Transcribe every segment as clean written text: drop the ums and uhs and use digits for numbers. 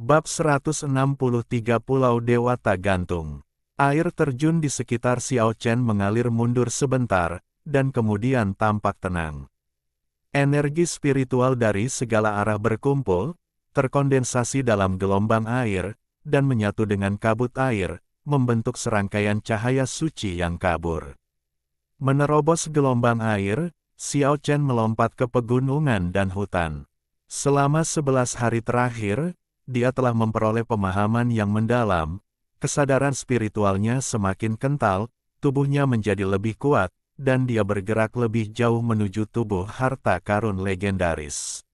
Bab 163 Pulau Dewata Gantung. Air terjun di sekitar Xiao Chen mengalir mundur sebentar, dan kemudian tampak tenang. Energi spiritual dari segala arah berkumpul, terkondensasi dalam gelombang air, dan menyatu dengan kabut air, membentuk serangkaian cahaya suci yang kabur. Menerobos gelombang air, Xiao Chen melompat ke pegunungan dan hutan. Selama 11 hari terakhir, dia telah memperoleh pemahaman yang mendalam, kesadaran spiritualnya semakin kental, tubuhnya menjadi lebih kuat, dan dia bergerak lebih jauh menuju tubuh harta karun legendaris.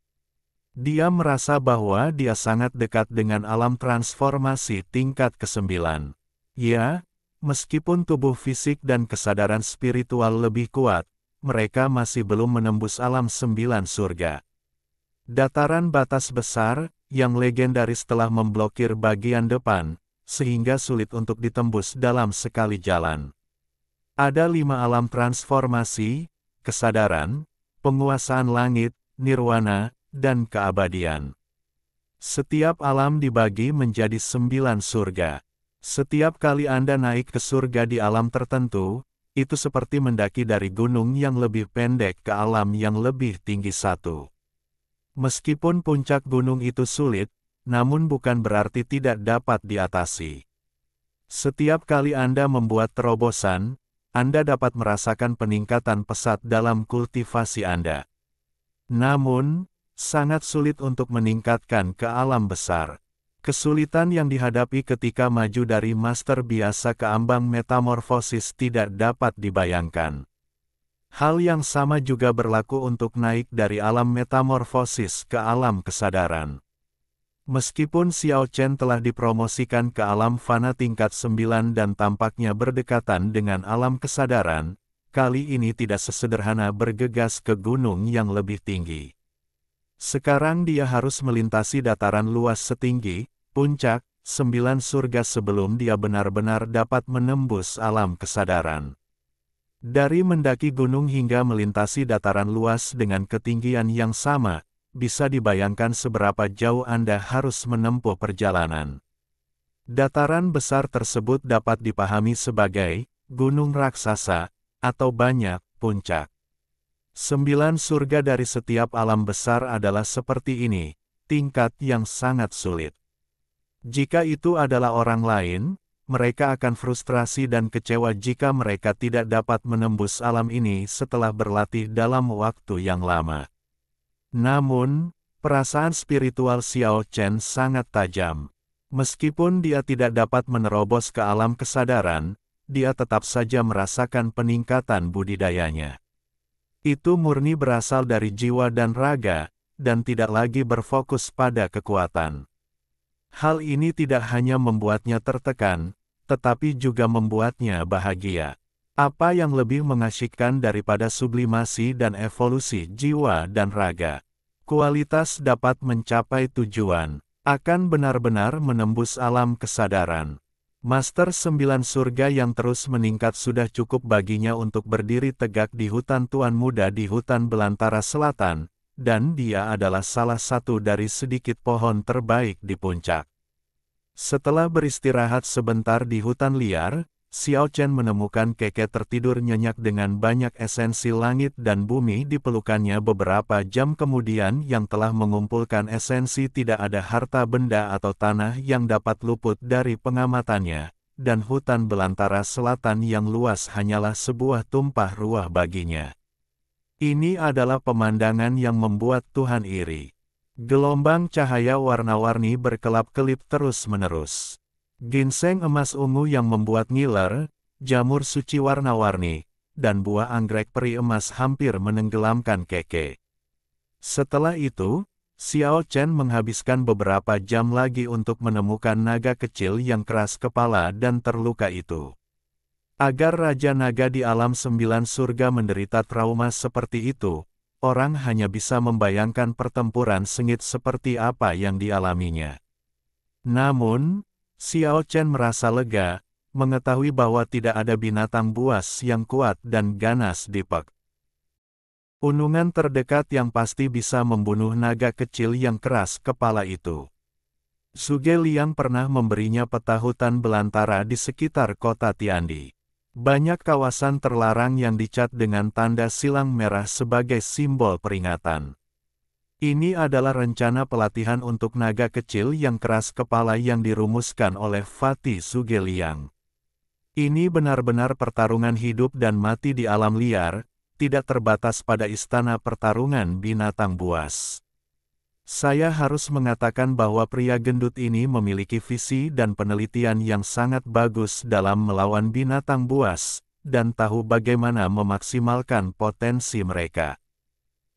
Dia merasa bahwa dia sangat dekat dengan alam transformasi tingkat ke-9. Ya, meskipun tubuh fisik dan kesadaran spiritual lebih kuat, mereka masih belum menembus alam 9 surga. Dataran batas besar, yang legendaris telah memblokir bagian depan, sehingga sulit untuk ditembus dalam sekali jalan. Ada 5 alam transformasi, kesadaran, penguasaan langit, nirwana, dan keabadian. Setiap alam dibagi menjadi 9 surga. Setiap kali Anda naik ke surga di alam tertentu, itu seperti mendaki dari gunung yang lebih pendek ke alam yang lebih tinggi satu. Meskipun puncak gunung itu sulit, namun bukan berarti tidak dapat diatasi. Setiap kali Anda membuat terobosan, Anda dapat merasakan peningkatan pesat dalam kultivasi Anda. Namun, sangat sulit untuk meningkatkan ke alam besar. Kesulitan yang dihadapi ketika maju dari master biasa ke ambang metamorfosis tidak dapat dibayangkan. Hal yang sama juga berlaku untuk naik dari alam metamorfosis ke alam kesadaran. Meskipun Xiao Chen telah dipromosikan ke alam fana tingkat 9 dan tampaknya berdekatan dengan alam kesadaran, kali ini tidak sesederhana bergegas ke gunung yang lebih tinggi. Sekarang dia harus melintasi dataran luas setinggi, puncak, 9 surga sebelum dia benar-benar dapat menembus alam kesadaran. Dari mendaki gunung hingga melintasi dataran luas dengan ketinggian yang sama, bisa dibayangkan seberapa jauh Anda harus menempuh perjalanan. Dataran besar tersebut dapat dipahami sebagai gunung raksasa, atau banyak puncak. 9 surga dari setiap alam besar adalah seperti ini, tingkat yang sangat sulit. Jika itu adalah orang lain, mereka akan frustrasi dan kecewa jika mereka tidak dapat menembus alam ini setelah berlatih dalam waktu yang lama. Namun, perasaan spiritual Xiao Chen sangat tajam. Meskipun dia tidak dapat menerobos ke alam kesadaran, dia tetap saja merasakan peningkatan budidayanya. Itu murni berasal dari jiwa dan raga, dan tidak lagi berfokus pada kekuatan. Hal ini tidak hanya membuatnya tertekan, tetapi juga membuatnya bahagia. Apa yang lebih mengasyikkan daripada sublimasi dan evolusi jiwa dan raga? Kualitas dapat mencapai tujuan, akan benar-benar menembus alam kesadaran. Master 9 surga yang terus meningkat sudah cukup baginya untuk berdiri tegak di hutan tuan muda di hutan belantara selatan, dan dia adalah salah satu dari sedikit pohon terbaik di puncak. Setelah beristirahat sebentar di hutan liar, Xiao Chen menemukan Keke tertidur nyenyak dengan banyak esensi langit dan bumi di pelukannya. Beberapa jam kemudian yang telah mengumpulkan esensi tidak ada harta benda atau tanah yang dapat luput dari pengamatannya, dan hutan belantara selatan yang luas hanyalah sebuah tumpah ruah baginya. Ini adalah pemandangan yang membuat Tuhan iri. Gelombang cahaya warna-warni berkelap-kelip terus-menerus. Ginseng emas ungu yang membuat ngiler, jamur suci warna-warni, dan buah anggrek peri emas hampir menenggelamkan Keke. Setelah itu, Xiao Chen menghabiskan beberapa jam lagi untuk menemukan naga kecil yang keras kepala dan terluka itu. Agar Raja Naga di alam 9 surga menderita trauma seperti itu, orang hanya bisa membayangkan pertempuran sengit seperti apa yang dialaminya. Namun, Xiao Chen merasa lega, mengetahui bahwa tidak ada binatang buas yang kuat dan ganas di Pek. Unungan terdekat yang pasti bisa membunuh naga kecil yang keras kepala itu. Zhuge Liang pernah memberinya peta hutan belantara di sekitar kota Tiandi. Banyak kawasan terlarang yang dicat dengan tanda silang merah sebagai simbol peringatan. Ini adalah rencana pelatihan untuk naga kecil yang keras kepala yang dirumuskan oleh Fatih Zhuge Liang. Ini benar-benar pertarungan hidup dan mati di alam liar, tidak terbatas pada istana pertarungan binatang buas. Saya harus mengatakan bahwa pria gendut ini memiliki visi dan penelitian yang sangat bagus dalam melawan binatang buas, dan tahu bagaimana memaksimalkan potensi mereka.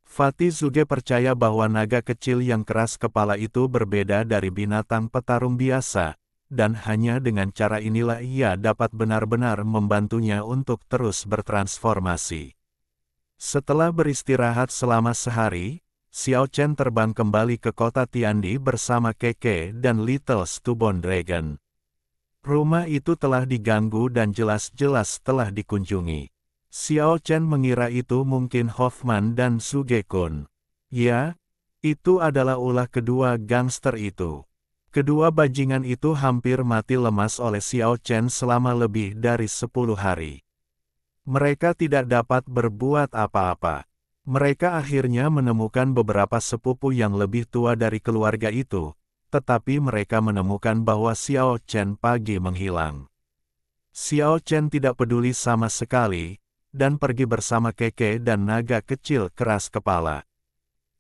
Fatih Zhuge percaya bahwa naga kecil yang keras kepala itu berbeda dari binatang petarung biasa, dan hanya dengan cara inilah ia dapat benar-benar membantunya untuk terus bertransformasi. Setelah beristirahat selama sehari, Xiao Chen terbang kembali ke kota Tiandi bersama Keke dan Little Stubborn Dragon. Rumah itu telah diganggu dan jelas-jelas telah dikunjungi. Xiao Chen mengira itu mungkin Hoffman dan Suge-kun. Ya, itu adalah ulah kedua gangster itu. Kedua bajingan itu hampir mati lemas oleh Xiao Chen selama lebih dari 10 hari. Mereka tidak dapat berbuat apa-apa. Mereka akhirnya menemukan beberapa sepupu yang lebih tua dari keluarga itu, tetapi mereka menemukan bahwa Xiao Chen pagi menghilang. Xiao Chen tidak peduli sama sekali, dan pergi bersama Keke dan naga kecil keras kepala.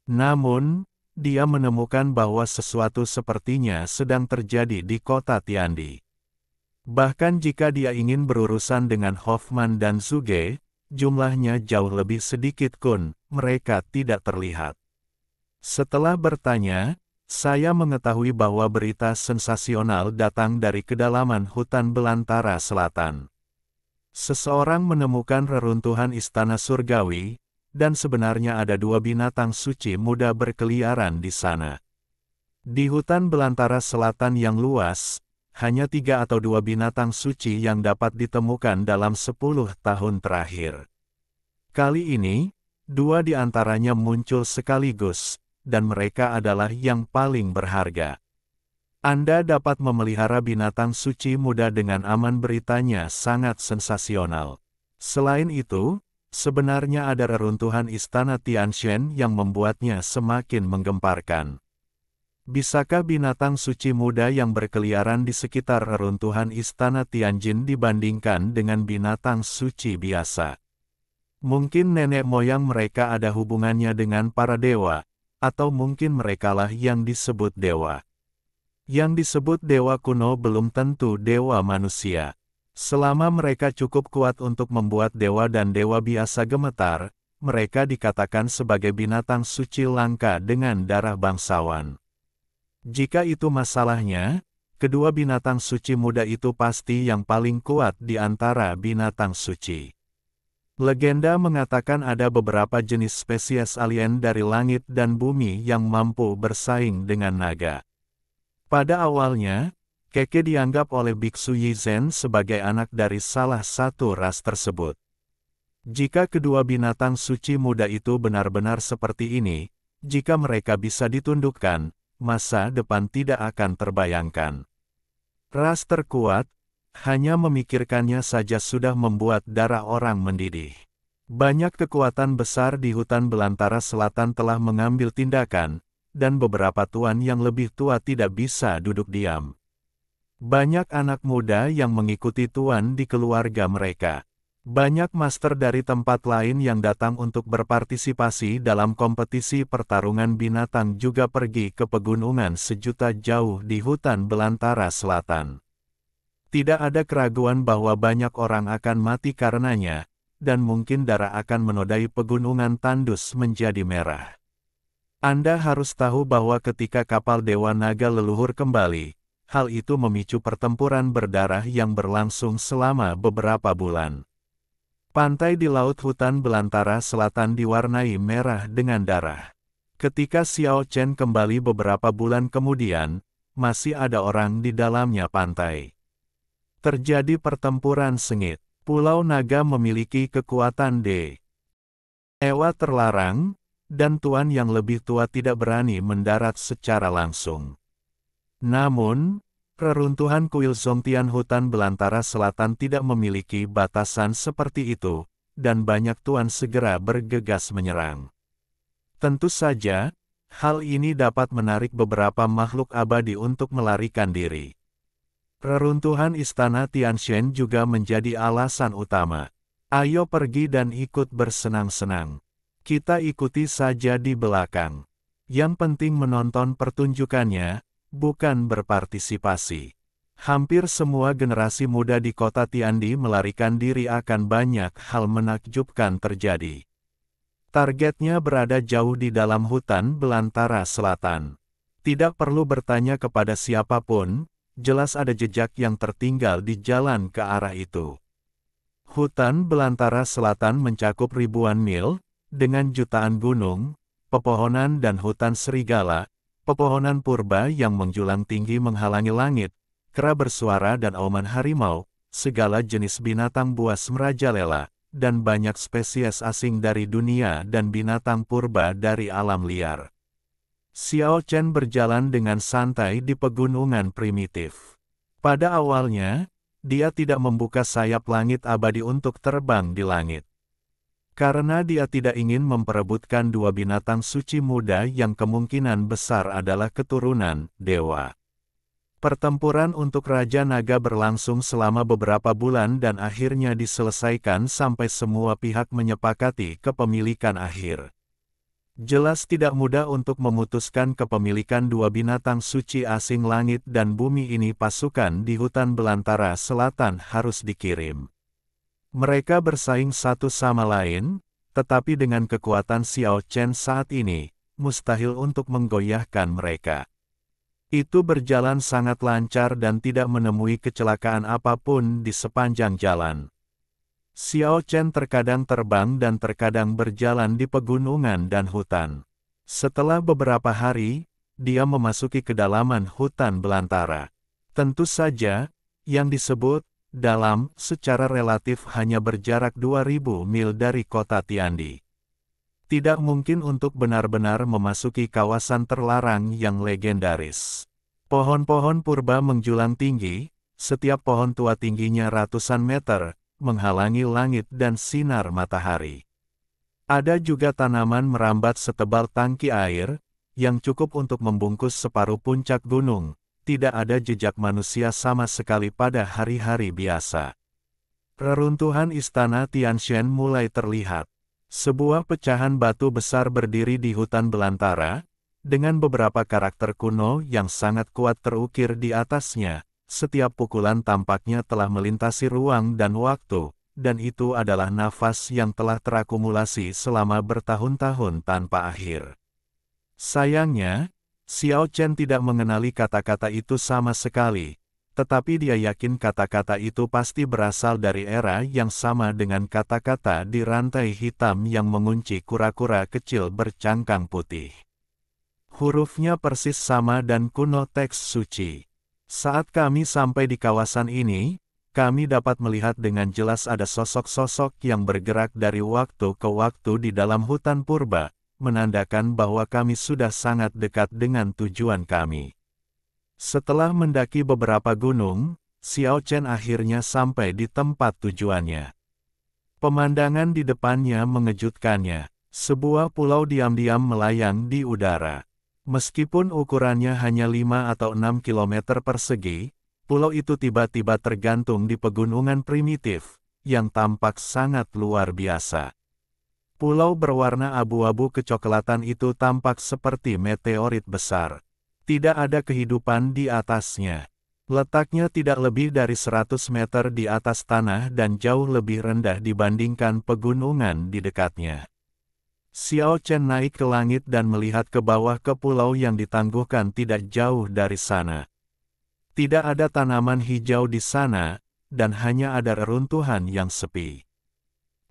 Namun, dia menemukan bahwa sesuatu sepertinya sedang terjadi di kota Tiandi. Bahkan jika dia ingin berurusan dengan Hoffman dan Zhuge, jumlahnya jauh lebih sedikit kun, mereka tidak terlihat. Setelah bertanya, saya mengetahui bahwa berita sensasional datang dari kedalaman hutan belantara selatan. Seseorang menemukan reruntuhan istana surgawi, dan sebenarnya ada 2 binatang suci muda berkeliaran di sana. Di hutan belantara selatan yang luas, hanya 3 atau 2 binatang suci yang dapat ditemukan dalam 10 tahun terakhir. Kali ini, 2 di antaranya muncul sekaligus, dan mereka adalah yang paling berharga. Anda dapat memelihara binatang suci muda dengan aman, beritanya sangat sensasional. Selain itu, sebenarnya ada reruntuhan istana Tianshan yang membuatnya semakin menggemparkan. Bisakah binatang suci muda yang berkeliaran di sekitar reruntuhan istana Tianjin dibandingkan dengan binatang suci biasa? Mungkin nenek moyang mereka ada hubungannya dengan para dewa, atau mungkin merekalah yang disebut dewa. Yang disebut dewa kuno belum tentu dewa manusia. Selama mereka cukup kuat untuk membuat dewa dan dewa biasa gemetar, mereka dikatakan sebagai binatang suci langka dengan darah bangsawan. Jika itu masalahnya, kedua binatang suci muda itu pasti yang paling kuat di antara binatang suci. Legenda mengatakan ada beberapa jenis spesies alien dari langit dan bumi yang mampu bersaing dengan naga. Pada awalnya, Keke dianggap oleh Biksu Yizhen sebagai anak dari salah satu ras tersebut. Jika kedua binatang suci muda itu benar-benar seperti ini, jika mereka bisa ditundukkan, masa depan tidak akan terbayangkan. Ras terkuat, hanya memikirkannya saja sudah membuat darah orang mendidih. Banyak kekuatan besar di hutan belantara selatan telah mengambil tindakan, dan beberapa tuan yang lebih tua tidak bisa duduk diam. Banyak anak muda yang mengikuti tuan di keluarga mereka. Banyak master dari tempat lain yang datang untuk berpartisipasi dalam kompetisi pertarungan binatang juga pergi ke pegunungan sejuta jauh di hutan belantara selatan. Tidak ada keraguan bahwa banyak orang akan mati karenanya, dan mungkin darah akan menodai pegunungan tandus menjadi merah. Anda harus tahu bahwa ketika kapal Dewa Naga leluhur kembali, hal itu memicu pertempuran berdarah yang berlangsung selama beberapa bulan. Pantai di laut hutan belantara selatan diwarnai merah dengan darah. Ketika Xiao Chen kembali beberapa bulan kemudian, masih ada orang di dalamnya pantai. Terjadi pertempuran sengit. Pulau Naga memiliki kekuatan dewa terlarang, dan tuan yang lebih tua tidak berani mendarat secara langsung. Namun, reruntuhan kuil Zongtian hutan belantara selatan tidak memiliki batasan seperti itu, dan banyak tuan segera bergegas menyerang. Tentu saja, hal ini dapat menarik beberapa makhluk abadi untuk melarikan diri. Reruntuhan istana Tianshan juga menjadi alasan utama. Ayo pergi dan ikut bersenang-senang. Kita ikuti saja di belakang. Yang penting menonton pertunjukannya, bukan berpartisipasi. Hampir semua generasi muda di kota Tiandi melarikan diri akan banyak hal menakjubkan terjadi. Targetnya berada jauh di dalam hutan belantara selatan. Tidak perlu bertanya kepada siapapun, jelas ada jejak yang tertinggal di jalan ke arah itu. Hutan belantara selatan mencakup ribuan mil, dengan jutaan gunung, pepohonan dan hutan serigala, pepohonan purba yang menjulang tinggi menghalangi langit, kera bersuara dan auman harimau, segala jenis binatang buas merajalela, dan banyak spesies asing dari dunia dan binatang purba dari alam liar. Xiao Chen berjalan dengan santai di pegunungan primitif. Pada awalnya, dia tidak membuka sayap langit abadi untuk terbang di langit. Karena dia tidak ingin memperebutkan dua binatang suci muda yang kemungkinan besar adalah keturunan dewa. Pertempuran untuk Raja Naga berlangsung selama beberapa bulan dan akhirnya diselesaikan sampai semua pihak menyepakati kepemilikan akhir. Jelas tidak mudah untuk memutuskan kepemilikan dua binatang suci asing langit dan bumi ini. Pasukan di hutan belantara selatan harus dikirim. Mereka bersaing satu sama lain, tetapi dengan kekuatan Xiao Chen saat ini, mustahil untuk menggoyahkan mereka. Itu berjalan sangat lancar dan tidak menemui kecelakaan apapun di sepanjang jalan. Xiao Chen terkadang terbang dan terkadang berjalan di pegunungan dan hutan. Setelah beberapa hari, dia memasuki kedalaman hutan belantara. Tentu saja, yang disebut dalam secara relatif hanya berjarak 2000 mil dari kota Tiandi. Tidak mungkin untuk benar-benar memasuki kawasan terlarang yang legendaris. Pohon-pohon purba menjulang tinggi, setiap pohon tua tingginya ratusan meter, menghalangi langit dan sinar matahari. Ada juga tanaman merambat setebal tangki air, yang cukup untuk membungkus separuh puncak gunung. Tidak ada jejak manusia sama sekali pada hari-hari biasa. Reruntuhan istana Tianshan mulai terlihat. Sebuah pecahan batu besar berdiri di hutan belantara, dengan beberapa karakter kuno yang sangat kuat terukir di atasnya. Setiap pukulan tampaknya telah melintasi ruang dan waktu, dan itu adalah nafas yang telah terakumulasi selama bertahun-tahun tanpa akhir. Sayangnya, Xiao Chen tidak mengenali kata-kata itu sama sekali, tetapi dia yakin kata-kata itu pasti berasal dari era yang sama dengan kata-kata di rantai hitam yang mengunci kura-kura kecil bercangkang putih. Hurufnya persis sama dan kuno teks suci. Saat kami sampai di kawasan ini, kami dapat melihat dengan jelas ada sosok-sosok yang bergerak dari waktu ke waktu di dalam hutan purba, menandakan bahwa kami sudah sangat dekat dengan tujuan kami. Setelah mendaki beberapa gunung, Xiao Chen akhirnya sampai di tempat tujuannya. Pemandangan di depannya mengejutkannya. Sebuah pulau diam-diam melayang di udara. Meskipun ukurannya hanya 5 atau 6 km persegi, pulau itu tiba-tiba tergantung di pegunungan primitif, yang tampak sangat luar biasa. Pulau berwarna abu-abu kecoklatan itu tampak seperti meteorit besar. Tidak ada kehidupan di atasnya. Letaknya tidak lebih dari 100 meter di atas tanah dan jauh lebih rendah dibandingkan pegunungan di dekatnya. Xiao Chen naik ke langit dan melihat ke bawah ke pulau yang ditangguhkan tidak jauh dari sana. Tidak ada tanaman hijau di sana, dan hanya ada reruntuhan yang sepi.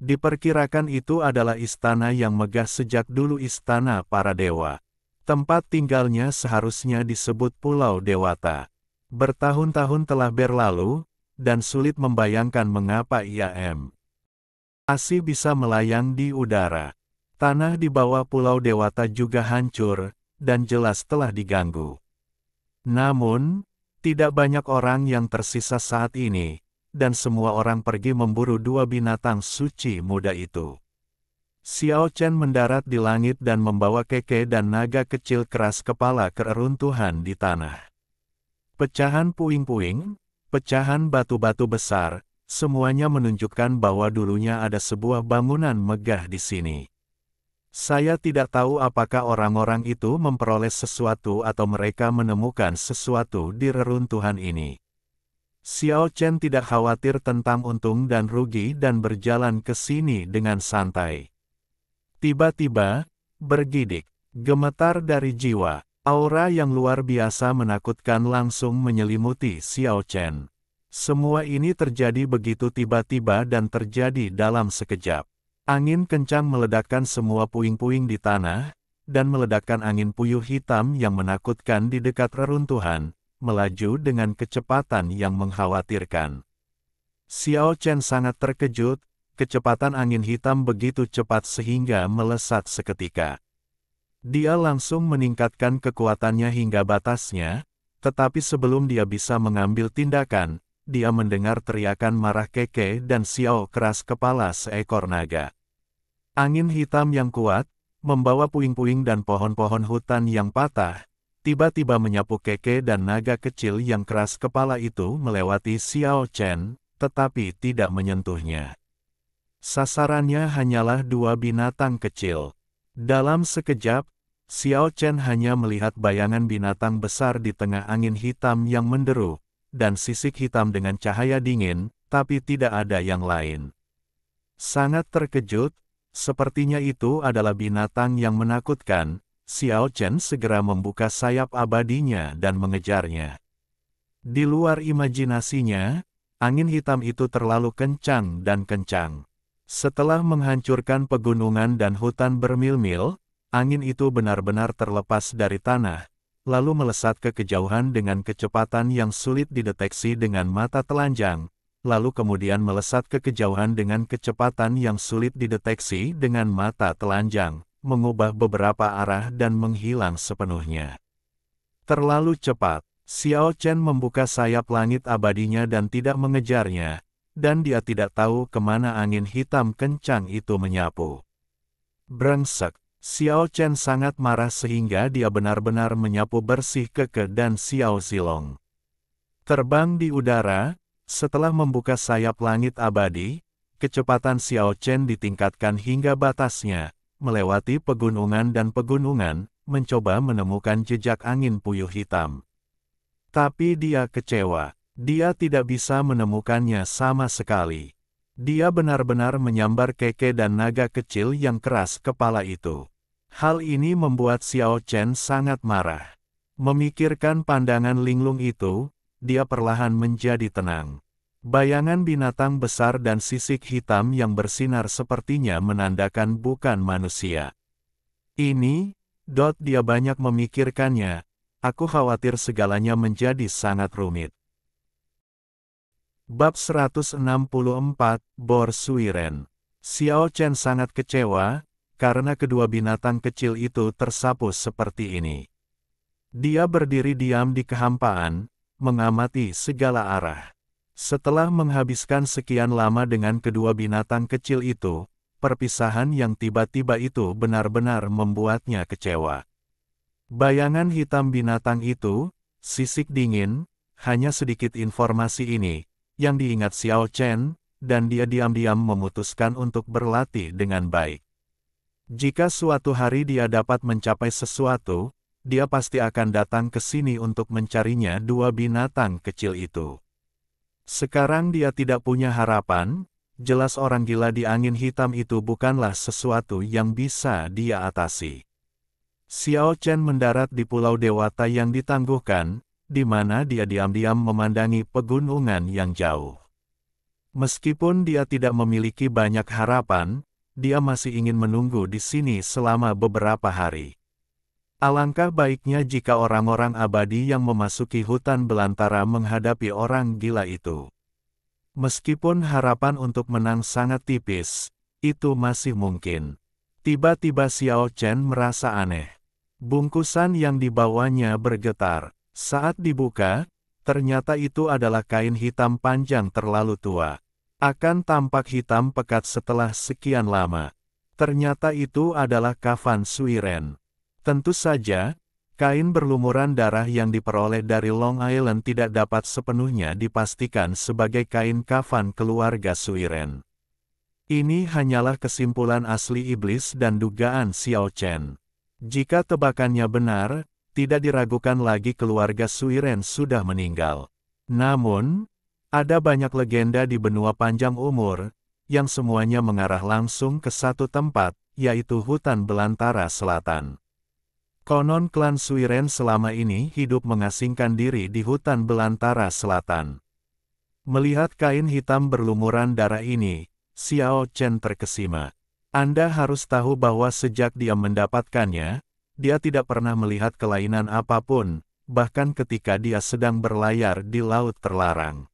Diperkirakan itu adalah istana yang megah sejak dulu istana para dewa. Tempat tinggalnya seharusnya disebut Pulau Dewata. Bertahun-tahun telah berlalu, dan sulit membayangkan mengapa ia masih bisa melayang di udara. Tanah di bawah Pulau Dewata juga hancur, dan jelas telah diganggu. Namun, tidak banyak orang yang tersisa saat ini, dan semua orang pergi memburu dua binatang suci muda itu. Xiao Chen mendarat di langit dan membawa keke dan naga kecil keras kepala ke reruntuhan di tanah. Pecahan puing-puing, pecahan batu-batu besar, semuanya menunjukkan bahwa dulunya ada sebuah bangunan megah di sini. Saya tidak tahu apakah orang-orang itu memperoleh sesuatu atau mereka menemukan sesuatu di reruntuhan ini. Xiao Chen tidak khawatir tentang untung dan rugi dan berjalan ke sini dengan santai. Tiba-tiba, bergidik, gemetar dari jiwa, aura yang luar biasa menakutkan langsung menyelimuti Xiao Chen. Semua ini terjadi begitu tiba-tiba dan terjadi dalam sekejap. Angin kencang meledakkan semua puing-puing di tanah, dan meledakkan angin puyuh hitam yang menakutkan di dekat reruntuhan, melaju dengan kecepatan yang mengkhawatirkan. Xiao Chen sangat terkejut, kecepatan angin hitam begitu cepat sehingga melesat seketika. Dia langsung meningkatkan kekuatannya hingga batasnya, tetapi sebelum dia bisa mengambil tindakan, dia mendengar teriakan marah Keke dan Xiao keras kepala seekor naga. Angin hitam yang kuat, membawa puing-puing dan pohon-pohon hutan yang patah, tiba-tiba menyapu Keke dan naga kecil yang keras kepala itu melewati Xiao Chen, tetapi tidak menyentuhnya. Sasarannya hanyalah dua binatang kecil. Dalam sekejap, Xiao Chen hanya melihat bayangan binatang besar di tengah angin hitam yang menderu, dan sisik hitam dengan cahaya dingin, tapi tidak ada yang lain. Sangat terkejut, sepertinya itu adalah binatang yang menakutkan, Xiao Chen segera membuka sayap abadinya dan mengejarnya. Di luar imajinasinya, angin hitam itu terlalu kencang dan kencang. Setelah menghancurkan pegunungan dan hutan bermil-mil, angin itu benar-benar terlepas dari tanah, lalu melesat ke kejauhan dengan kecepatan yang sulit dideteksi dengan mata telanjang, lalu kemudian melesat ke kejauhan dengan kecepatan yang sulit dideteksi dengan mata telanjang, mengubah beberapa arah dan menghilang sepenuhnya. Terlalu cepat, Xiao Chen membuka sayap langit abadinya dan tidak mengejarnya, dan dia tidak tahu kemana angin hitam kencang itu menyapu. Brengsek! Xiao Chen sangat marah sehingga dia benar-benar menyapu bersih Keke dan Xiao Zilong. Terbang di udara, setelah membuka sayap langit abadi, kecepatan Xiao Chen ditingkatkan hingga batasnya, melewati pegunungan dan pegunungan, mencoba menemukan jejak angin puyuh hitam. Tapi dia kecewa, dia tidak bisa menemukannya sama sekali. Dia benar-benar menyambar Keke dan naga kecil yang keras kepala itu. Hal ini membuat Xiao Chen sangat marah. Memikirkan pandangan linglung itu, dia perlahan menjadi tenang. Bayangan binatang besar dan sisik hitam yang bersinar sepertinya menandakan bukan manusia. Ini, dia banyak memikirkannya, aku khawatir segalanya menjadi sangat rumit. Bab 164, Bor Suiren. Xiao Chen sangat kecewa, karena kedua binatang kecil itu tersapu seperti ini. Dia berdiri diam di kehampaan, mengamati segala arah. Setelah menghabiskan sekian lama dengan kedua binatang kecil itu, perpisahan yang tiba-tiba itu benar-benar membuatnya kecewa. Bayangan hitam binatang itu, sisik dingin, hanya sedikit informasi ini, yang diingat Xiao Chen, dan dia diam-diam memutuskan untuk berlatih dengan baik. Jika suatu hari dia dapat mencapai sesuatu, dia pasti akan datang ke sini untuk mencarinya dua binatang kecil itu. Sekarang dia tidak punya harapan, jelas orang gila di angin hitam itu bukanlah sesuatu yang bisa dia atasi. Xiao Chen mendarat di Pulau Dewata yang ditangguhkan, di mana dia diam-diam memandangi pegunungan yang jauh. Meskipun dia tidak memiliki banyak harapan, dia masih ingin menunggu di sini selama beberapa hari. Alangkah baiknya jika orang-orang abadi yang memasuki hutan belantara menghadapi orang gila itu. Meskipun harapan untuk menang sangat tipis, itu masih mungkin. Tiba-tiba Xiao Chen merasa aneh. Bungkusan yang dibawanya bergetar. Saat dibuka, ternyata itu adalah kain hitam panjang terlalu tua. Akan tampak hitam pekat setelah sekian lama. Ternyata itu adalah kafan Suiren. Tentu saja, kain berlumuran darah yang diperoleh dari Long Island tidak dapat sepenuhnya dipastikan sebagai kain kafan keluarga Suiren. Ini hanyalah kesimpulan asli iblis dan dugaan Xiao Chen. Jika tebakannya benar, tidak diragukan lagi keluarga Suiren sudah meninggal. Namun, ada banyak legenda di benua panjang umur, yang semuanya mengarah langsung ke satu tempat, yaitu hutan belantara selatan. Konon klan Suiren selama ini hidup mengasingkan diri di hutan belantara selatan. Melihat kain hitam berlumuran darah ini, Xiao Chen terkesima. Anda harus tahu bahwa sejak dia mendapatkannya, dia tidak pernah melihat kelainan apapun, bahkan ketika dia sedang berlayar di laut terlarang.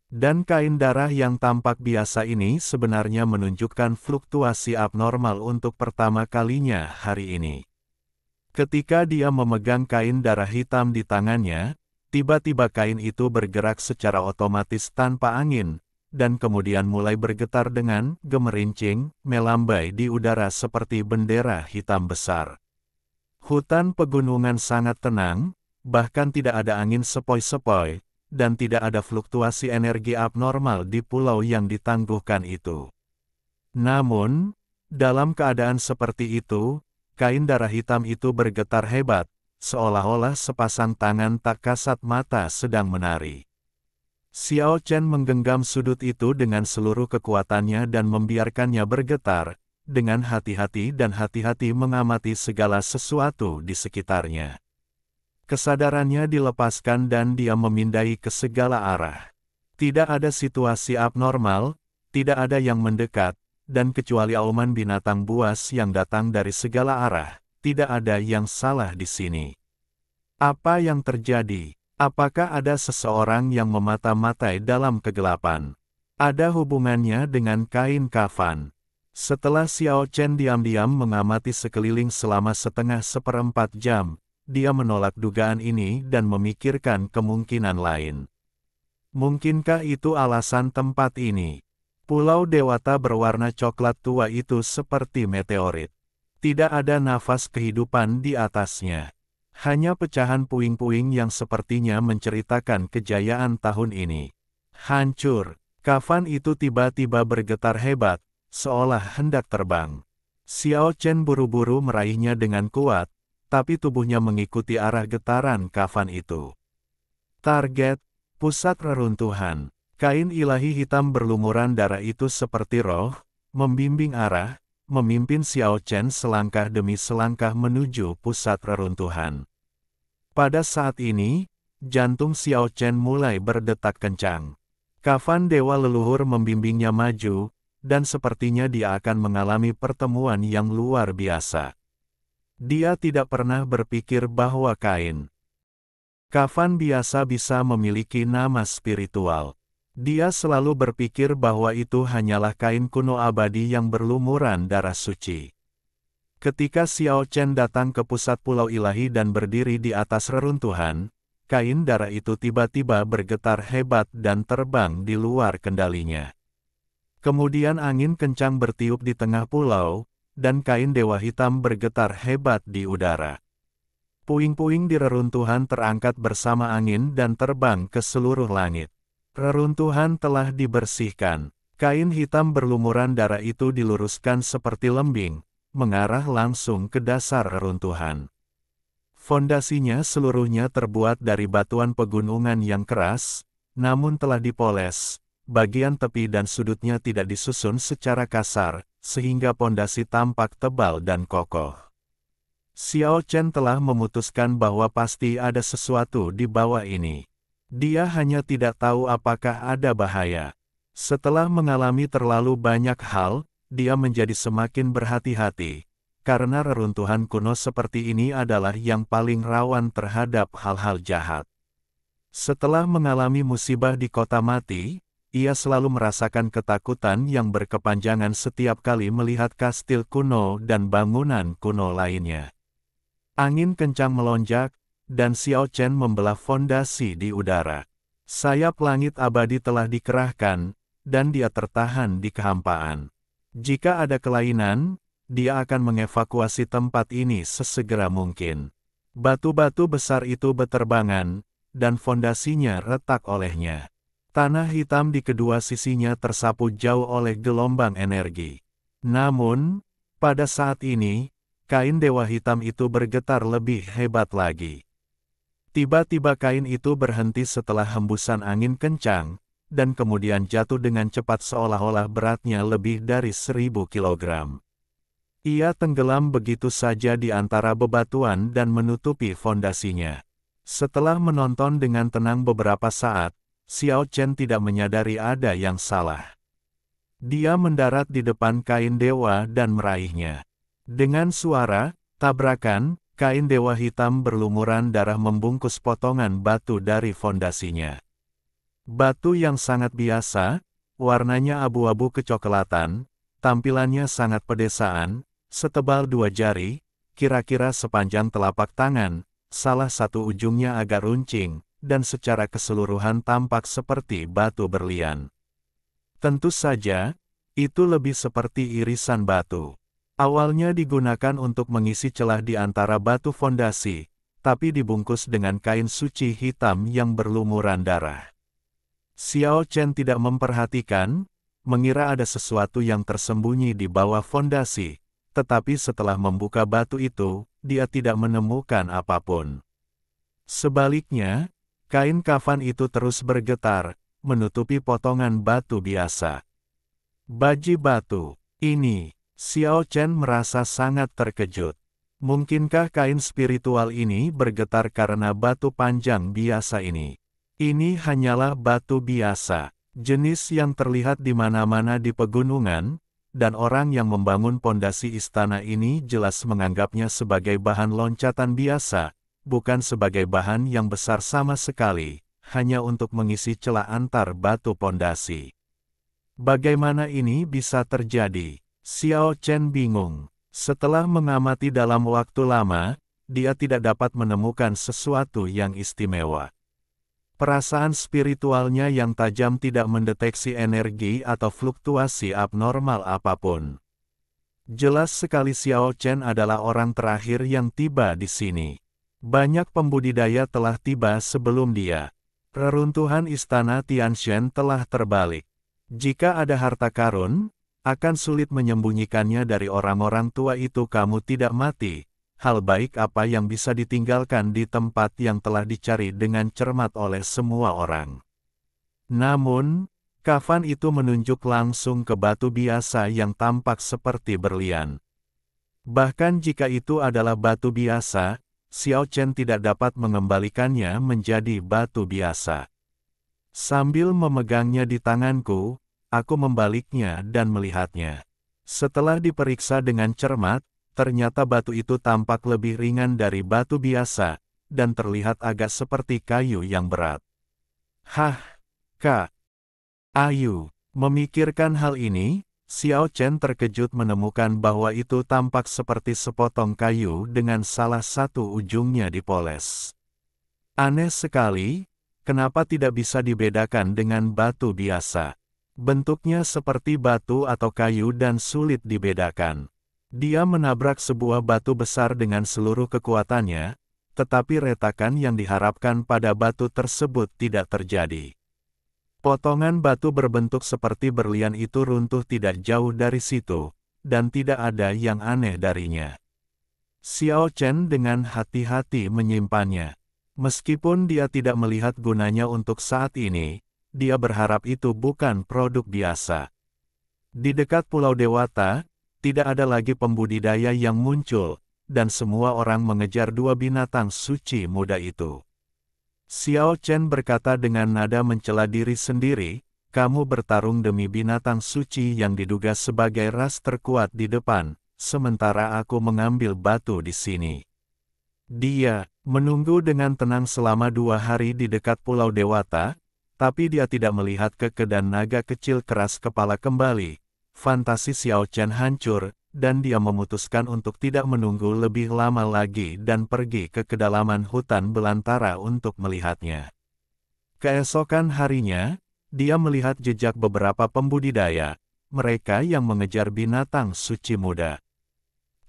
Dan kain darah yang tampak biasa ini sebenarnya menunjukkan fluktuasi abnormal untuk pertama kalinya hari ini. Ketika dia memegang kain darah hitam di tangannya, tiba-tiba kain itu bergerak secara otomatis tanpa angin, dan kemudian mulai bergetar dengan gemerincing, melambai di udara seperti bendera hitam besar. Hutan pegunungan sangat tenang, bahkan tidak ada angin sepoi-sepoi, dan tidak ada fluktuasi energi abnormal di pulau yang ditangguhkan itu. Namun, dalam keadaan seperti itu, kain darah hitam itu bergetar hebat, seolah-olah sepasang tangan tak kasat mata sedang menari. Xiao Chen menggenggam sudut itu dengan seluruh kekuatannya dan membiarkannya bergetar, dengan hati-hati dan hati-hati mengamati segala sesuatu di sekitarnya. Kesadarannya dilepaskan dan dia memindai ke segala arah. Tidak ada situasi abnormal, tidak ada yang mendekat, dan kecuali auman binatang buas yang datang dari segala arah, tidak ada yang salah di sini. Apa yang terjadi? Apakah ada seseorang yang memata-matai dalam kegelapan? Ada hubungannya dengan kain kafan. Setelah Xiao Chen diam-diam mengamati sekeliling selama seperempat jam, dia menolak dugaan ini dan memikirkan kemungkinan lain. Mungkinkah itu alasan tempat ini? Pulau Dewata berwarna coklat tua itu seperti meteorit. Tidak ada nafas kehidupan di atasnya. Hanya pecahan puing-puing yang sepertinya menceritakan kejayaan tahun ini. Hancur. Kafan itu tiba-tiba bergetar hebat, seolah hendak terbang. Xiao Chen buru-buru meraihnya dengan kuat, tapi tubuhnya mengikuti arah getaran kafan itu. Target, pusat reruntuhan. Kain ilahi hitam berlumuran darah itu seperti roh, membimbing arah, memimpin Xiao Chen selangkah demi selangkah menuju pusat reruntuhan. Pada saat ini, jantung Xiao Chen mulai berdetak kencang. Kafan dewa leluhur membimbingnya maju, dan sepertinya dia akan mengalami pertemuan yang luar biasa. Dia tidak pernah berpikir bahwa kain kafan biasa bisa memiliki nama spiritual. Dia selalu berpikir bahwa itu hanyalah kain kuno abadi yang berlumuran darah suci. Ketika Xiao Chen datang ke pusat pulau ilahi dan berdiri di atas reruntuhan, kain darah itu tiba-tiba bergetar hebat dan terbang di luar kendalinya. Kemudian angin kencang bertiup di tengah pulau, dan kain dewa hitam bergetar hebat di udara. Puing-puing di reruntuhan terangkat bersama angin dan terbang ke seluruh langit. Reruntuhan telah dibersihkan. Kain hitam berlumuran darah itu diluruskan seperti lembing, mengarah langsung ke dasar reruntuhan. Fondasinya seluruhnya terbuat dari batuan pegunungan yang keras, namun telah dipoles. Bagian tepi dan sudutnya tidak disusun secara kasar, sehingga pondasi tampak tebal dan kokoh. Xiao Chen telah memutuskan bahwa pasti ada sesuatu di bawah ini. Dia hanya tidak tahu apakah ada bahaya. Setelah mengalami terlalu banyak hal, dia menjadi semakin berhati-hati, karena reruntuhan kuno seperti ini adalah yang paling rawan terhadap hal-hal jahat. Setelah mengalami musibah di kota mati, ia selalu merasakan ketakutan yang berkepanjangan setiap kali melihat kastil kuno dan bangunan kuno lainnya. Angin kencang melonjak, dan Xiao Chen membelah fondasi di udara. Sayap langit abadi telah dikerahkan, dan dia tertahan di kehampaan. Jika ada kelainan, dia akan mengevakuasi tempat ini sesegera mungkin. Batu-batu besar itu beterbangan, dan fondasinya retak olehnya. Tanah hitam di kedua sisinya tersapu jauh oleh gelombang energi. Namun, pada saat ini, kain dewa hitam itu bergetar lebih hebat lagi. Tiba-tiba kain itu berhenti setelah hembusan angin kencang, dan kemudian jatuh dengan cepat seolah-olah beratnya lebih dari 1000 kilogram. Ia tenggelam begitu saja di antara bebatuan dan menutupi fondasinya. Setelah menonton dengan tenang beberapa saat, Xiao Chen tidak menyadari ada yang salah. Dia mendarat di depan kain dewa dan meraihnya. Dengan suara tabrakan, kain dewa hitam berlumuran darah membungkus potongan batu dari fondasinya. Batu yang sangat biasa, warnanya abu-abu kecoklatan, tampilannya sangat pedesaan, setebal 2 jari, kira-kira sepanjang telapak tangan, salah satu ujungnya agak runcing, dan secara keseluruhan tampak seperti batu berlian. Tentu saja, itu lebih seperti irisan batu. Awalnya digunakan untuk mengisi celah di antara batu fondasi, tapi dibungkus dengan kain suci hitam yang berlumuran darah. Xiao Chen tidak memperhatikan, mengira ada sesuatu yang tersembunyi di bawah fondasi, tetapi setelah membuka batu itu, dia tidak menemukan apapun. Sebaliknya, kain kafan itu terus bergetar, menutupi potongan batu biasa. Baji batu, ini. Xiao Chen merasa sangat terkejut. Mungkinkah kain spiritual ini bergetar karena batu panjang biasa ini? Ini hanyalah batu biasa, jenis yang terlihat di mana-mana di pegunungan, dan orang yang membangun pondasi istana ini jelas menganggapnya sebagai bahan loncatan biasa, bukan sebagai bahan yang besar sama sekali, hanya untuk mengisi celah antar batu pondasi. Bagaimana ini bisa terjadi? Xiao Chen bingung. Setelah mengamati dalam waktu lama, dia tidak dapat menemukan sesuatu yang istimewa. Perasaan spiritualnya yang tajam tidak mendeteksi energi atau fluktuasi abnormal apapun. Jelas sekali Xiao Chen adalah orang terakhir yang tiba di sini. Banyak pembudidaya telah tiba sebelum dia. Reruntuhan istana Tianshan telah terbalik. Jika ada harta karun, akan sulit menyembunyikannya dari orang-orang tua itu. Kamu tidak mati. Hal baik apa yang bisa ditinggalkan di tempat yang telah dicari dengan cermat oleh semua orang. Namun, kafan itu menunjuk langsung ke batu biasa yang tampak seperti berlian. Bahkan jika itu adalah batu biasa, Xiao Chen tidak dapat mengembalikannya menjadi batu biasa. Sambil memegangnya di tanganku, aku membaliknya dan melihatnya. Setelah diperiksa dengan cermat, ternyata batu itu tampak lebih ringan dari batu biasa, dan terlihat agak seperti kayu yang berat. Hah, Kak. Ayu. Memikirkan hal ini, Xiao Chen terkejut menemukan bahwa itu tampak seperti sepotong kayu dengan salah satu ujungnya dipoles. Aneh sekali, kenapa tidak bisa dibedakan dengan batu biasa? Bentuknya seperti batu atau kayu dan sulit dibedakan. Dia menabrak sebuah batu besar dengan seluruh kekuatannya, tetapi retakan yang diharapkan pada batu tersebut tidak terjadi. Potongan batu berbentuk seperti berlian itu runtuh tidak jauh dari situ, dan tidak ada yang aneh darinya. Xiao Chen dengan hati-hati menyimpannya. Meskipun dia tidak melihat gunanya untuk saat ini, dia berharap itu bukan produk biasa. Di dekat Pulau Dewata, tidak ada lagi pembudidaya yang muncul, dan semua orang mengejar dua binatang suci muda itu. Xiao Chen berkata dengan nada mencela diri sendiri, kamu bertarung demi binatang suci yang diduga sebagai ras terkuat di depan, sementara aku mengambil batu di sini. Dia menunggu dengan tenang selama 2 hari di dekat Pulau Dewata, tapi dia tidak melihat keke dan naga kecil keras kepala kembali. Fantasi Xiao Chen hancur, dan dia memutuskan untuk tidak menunggu lebih lama lagi dan pergi ke kedalaman hutan belantara untuk melihatnya. Keesokan harinya, dia melihat jejak beberapa pembudidaya, mereka yang mengejar binatang suci muda.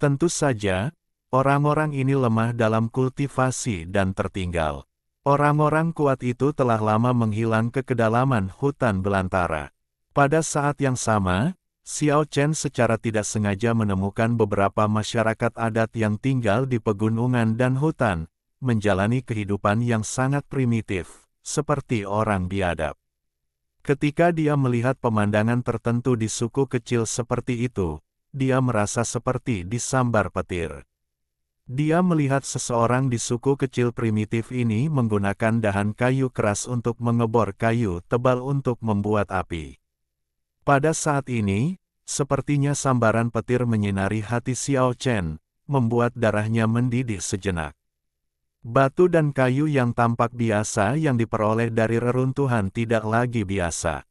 Tentu saja, orang-orang ini lemah dalam kultivasi dan tertinggal. Orang-orang kuat itu telah lama menghilang ke kedalaman hutan belantara. Pada saat yang sama, Xiao Chen secara tidak sengaja menemukan beberapa masyarakat adat yang tinggal di pegunungan dan hutan, menjalani kehidupan yang sangat primitif, seperti orang biadab. Ketika dia melihat pemandangan tertentu di suku kecil seperti itu, dia merasa seperti disambar petir. Dia melihat seseorang di suku kecil primitif ini menggunakan dahan kayu keras untuk mengebor kayu tebal untuk membuat api. Pada saat ini, sepertinya sambaran petir menyinari hati Xiao Chen, membuat darahnya mendidih sejenak. Batu dan kayu yang tampak biasa yang diperoleh dari reruntuhan tidak lagi biasa.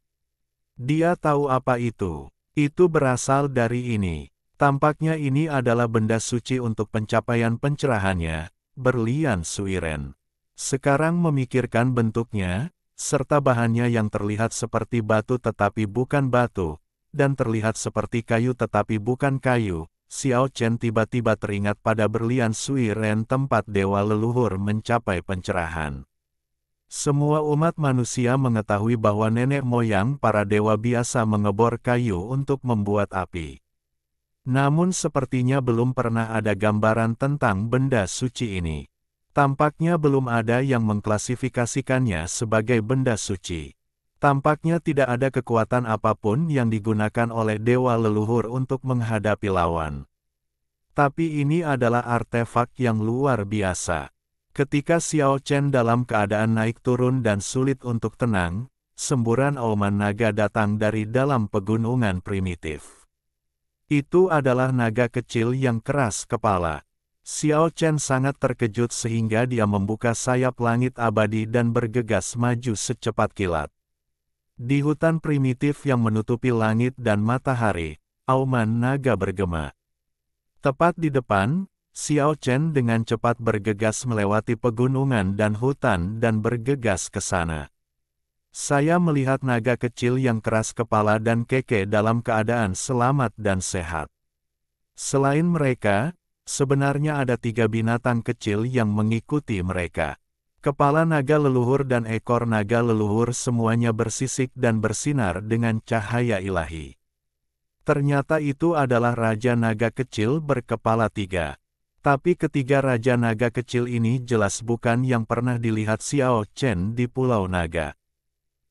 Dia tahu apa itu. Itu berasal dari ini. Tampaknya ini adalah benda suci untuk pencapaian pencerahannya, berlian suiren. Sekarang memikirkan bentuknya, serta bahannya yang terlihat seperti batu tetapi bukan batu, dan terlihat seperti kayu tetapi bukan kayu, Xiao Chen tiba-tiba teringat pada berlian suiren tempat dewa leluhur mencapai pencerahan. Semua umat manusia mengetahui bahwa nenek moyang para dewa biasa mengebor kayu untuk membuat api. Namun sepertinya belum pernah ada gambaran tentang benda suci ini. Tampaknya belum ada yang mengklasifikasikannya sebagai benda suci. Tampaknya tidak ada kekuatan apapun yang digunakan oleh dewa leluhur untuk menghadapi lawan. Tapi ini adalah artefak yang luar biasa. Ketika Xiao Chen dalam keadaan naik turun dan sulit untuk tenang, semburan auman naga datang dari dalam pegunungan primitif. Itu adalah naga kecil yang keras kepala. Xiao Chen sangat terkejut sehingga dia membuka sayap langit abadi dan bergegas maju secepat kilat. Di hutan primitif yang menutupi langit dan matahari, auman naga bergema. Tepat di depan, Xiao Chen dengan cepat bergegas melewati pegunungan dan hutan dan bergegas ke sana. Saya melihat naga kecil yang keras kepala dan keke dalam keadaan selamat dan sehat. Selain mereka, sebenarnya ada 3 binatang kecil yang mengikuti mereka. Kepala naga leluhur dan ekor naga leluhur semuanya bersisik dan bersinar dengan cahaya ilahi. Ternyata itu adalah Raja Naga Kecil berkepala 3. Tapi ketiga Raja Naga Kecil ini jelas bukan yang pernah dilihat Xiao Chen di Pulau Naga.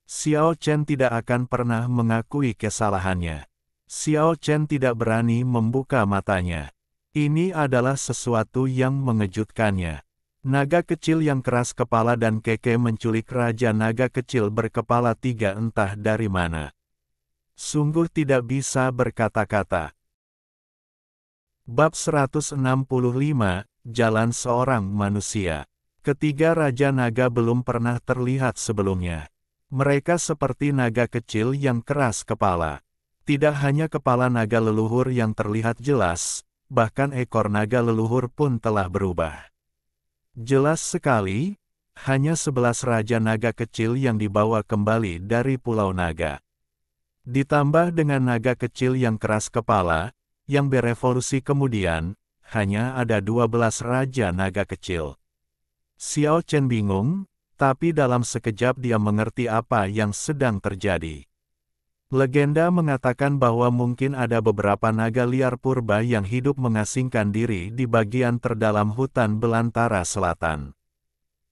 Xiao Chen tidak akan pernah mengakui kesalahannya. Xiao Chen tidak berani membuka matanya. Ini adalah sesuatu yang mengejutkannya. Naga kecil yang keras kepala dan keke menculik Raja Naga Kecil berkepala 3 entah dari mana. Sungguh tidak bisa berkata-kata. Bab 165, Jalan Seorang Manusia. Ketiga Raja Naga belum pernah terlihat sebelumnya. Mereka seperti naga kecil yang keras kepala. Tidak hanya kepala naga leluhur yang terlihat jelas, bahkan ekor naga leluhur pun telah berubah. Jelas sekali, hanya 11 Raja Naga kecil yang dibawa kembali dari Pulau Naga. Ditambah dengan naga kecil yang keras kepala, yang berevolusi kemudian, hanya ada 12 Raja Naga kecil. Xiao Chen bingung, tapi dalam sekejap dia mengerti apa yang sedang terjadi. Legenda mengatakan bahwa mungkin ada beberapa naga liar purba yang hidup mengasingkan diri di bagian terdalam hutan belantara selatan.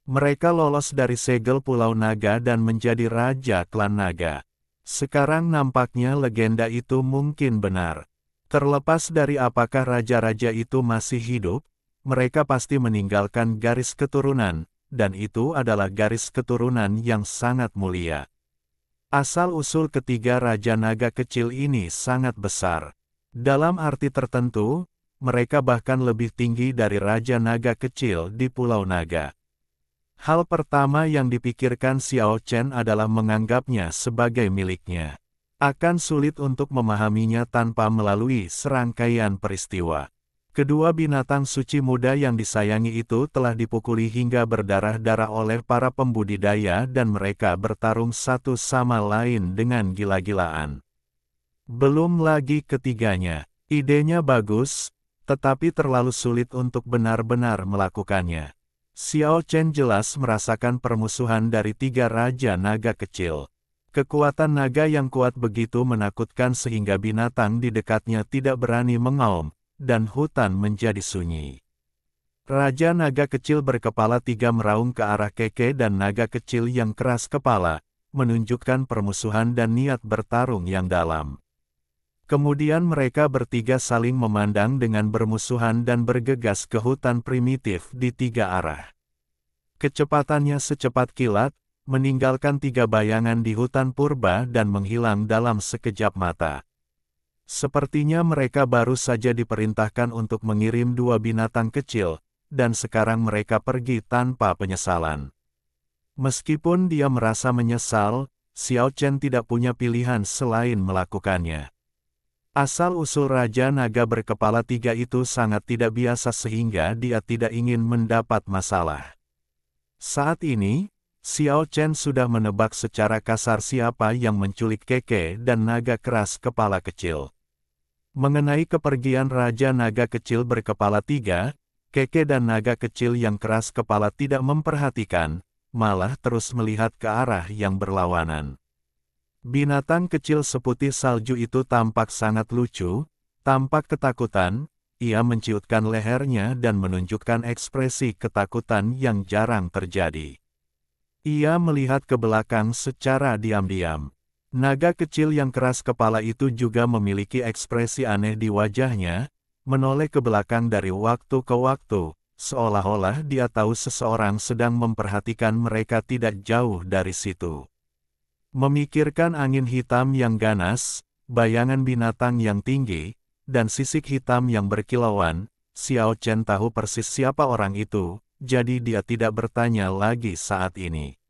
Mereka lolos dari segel Pulau Naga dan menjadi Raja Klan Naga. Sekarang nampaknya legenda itu mungkin benar. Terlepas dari apakah raja-raja itu masih hidup, mereka pasti meninggalkan garis keturunan, dan itu adalah garis keturunan yang sangat mulia. Asal-usul ketiga Raja Naga kecil ini sangat besar. Dalam arti tertentu, mereka bahkan lebih tinggi dari Raja Naga kecil di Pulau Naga. Hal pertama yang dipikirkan Xiao Chen adalah menganggapnya sebagai miliknya. Akan sulit untuk memahaminya tanpa melalui serangkaian peristiwa. Kedua binatang suci muda yang disayangi itu telah dipukuli hingga berdarah-darah oleh para pembudidaya dan mereka bertarung satu sama lain dengan gila-gilaan. Belum lagi ketiganya, idenya bagus, tetapi terlalu sulit untuk benar-benar melakukannya. Xiao Chen jelas merasakan permusuhan dari tiga raja naga kecil. Kekuatan naga yang kuat begitu menakutkan sehingga binatang di dekatnya tidak berani mengaum, dan hutan menjadi sunyi. Raja naga kecil berkepala tiga meraung ke arah Keke dan naga kecil yang keras kepala, menunjukkan permusuhan dan niat bertarung yang dalam. Kemudian mereka bertiga saling memandang dengan bermusuhan dan bergegas ke hutan primitif di tiga arah. Kecepatannya secepat kilat, meninggalkan tiga bayangan di hutan purba dan menghilang dalam sekejap mata. Sepertinya mereka baru saja diperintahkan untuk mengirim dua binatang kecil, dan sekarang mereka pergi tanpa penyesalan. Meskipun dia merasa menyesal, Xiao Chen tidak punya pilihan selain melakukannya. Asal-usul Raja Naga berkepala tiga itu sangat tidak biasa sehingga dia tidak ingin mendapat masalah. Saat ini, Xiao Chen sudah menebak secara kasar siapa yang menculik Keke dan naga keras kepala kecil. Mengenai kepergian Raja Naga kecil berkepala tiga, Keke dan naga kecil yang keras kepala tidak memperhatikan, malah terus melihat ke arah yang berlawanan. Binatang kecil seputih salju itu tampak sangat lucu, tampak ketakutan, ia menciutkan lehernya dan menunjukkan ekspresi ketakutan yang jarang terjadi. Ia melihat ke belakang secara diam-diam. Naga kecil yang keras kepala itu juga memiliki ekspresi aneh di wajahnya, menoleh ke belakang dari waktu ke waktu, seolah-olah dia tahu seseorang sedang memperhatikan mereka tidak jauh dari situ. Memikirkan angin hitam yang ganas, bayangan binatang yang tinggi, dan sisik hitam yang berkilauan, Xiao Chen tahu persis siapa orang itu, jadi dia tidak bertanya lagi saat ini.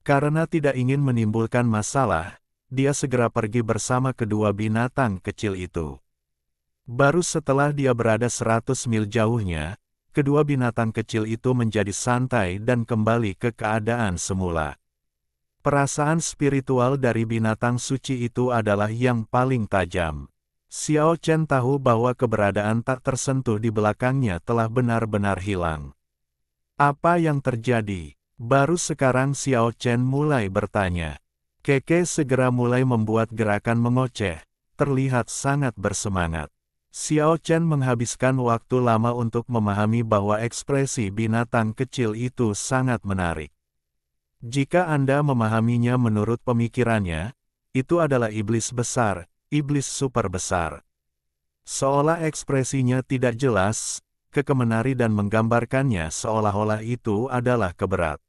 Karena tidak ingin menimbulkan masalah, dia segera pergi bersama kedua binatang kecil itu. Baru setelah dia berada 100 mil jauhnya, kedua binatang kecil itu menjadi santai dan kembali ke keadaan semula. Perasaan spiritual dari binatang suci itu adalah yang paling tajam. Xiao Chen tahu bahwa keberadaan tak tersentuh di belakangnya telah benar-benar hilang. Apa yang terjadi? Baru sekarang Xiao Chen mulai bertanya. Keke segera mulai membuat gerakan mengoceh, terlihat sangat bersemangat. Xiao Chen menghabiskan waktu lama untuk memahami bahwa ekspresi binatang kecil itu sangat menarik. Jika Anda memahaminya menurut pemikirannya, itu adalah iblis besar, iblis super besar. Seolah ekspresinya tidak jelas, Keke menari dan menggambarkannya seolah-olah itu adalah keberat.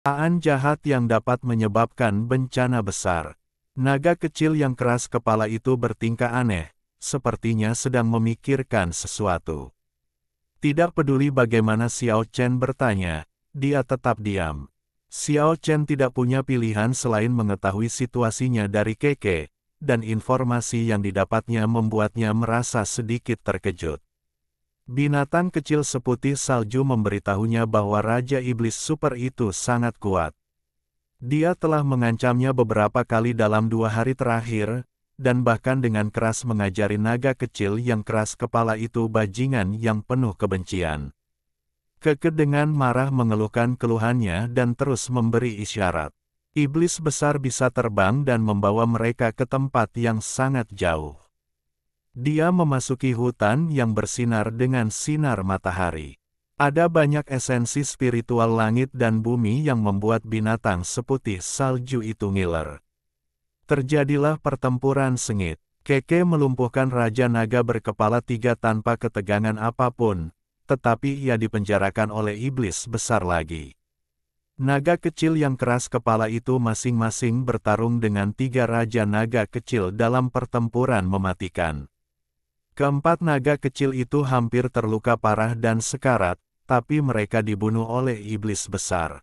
Aan jahat yang dapat menyebabkan bencana besar. Naga kecil yang keras kepala itu bertingkah aneh, sepertinya sedang memikirkan sesuatu. Tidak peduli bagaimana Xiao Chen bertanya, dia tetap diam. Xiao Chen tidak punya pilihan selain mengetahui situasinya dari Keke, dan informasi yang didapatnya membuatnya merasa sedikit terkejut. Binatang kecil seputih salju memberitahunya bahwa Raja Iblis Super itu sangat kuat. Dia telah mengancamnya beberapa kali dalam 2 hari terakhir, dan bahkan dengan keras mengajari naga kecil yang keras kepala itu bajingan yang penuh kebencian. Keke dengan marah mengeluhkan keluhannya dan terus memberi isyarat. Iblis besar bisa terbang dan membawa mereka ke tempat yang sangat jauh. Dia memasuki hutan yang bersinar dengan sinar matahari. Ada banyak esensi spiritual langit dan bumi yang membuat binatang seputih salju itu ngiler. Terjadilah pertempuran sengit. Keke melumpuhkan Raja Naga berkepala tiga tanpa ketegangan apapun, tetapi ia dipenjarakan oleh iblis besar lagi. Naga kecil yang keras kepala itu masing-masing bertarung dengan tiga Raja Naga kecil dalam pertempuran mematikan. Keempat naga kecil itu hampir terluka parah dan sekarat, tapi mereka dibunuh oleh iblis besar.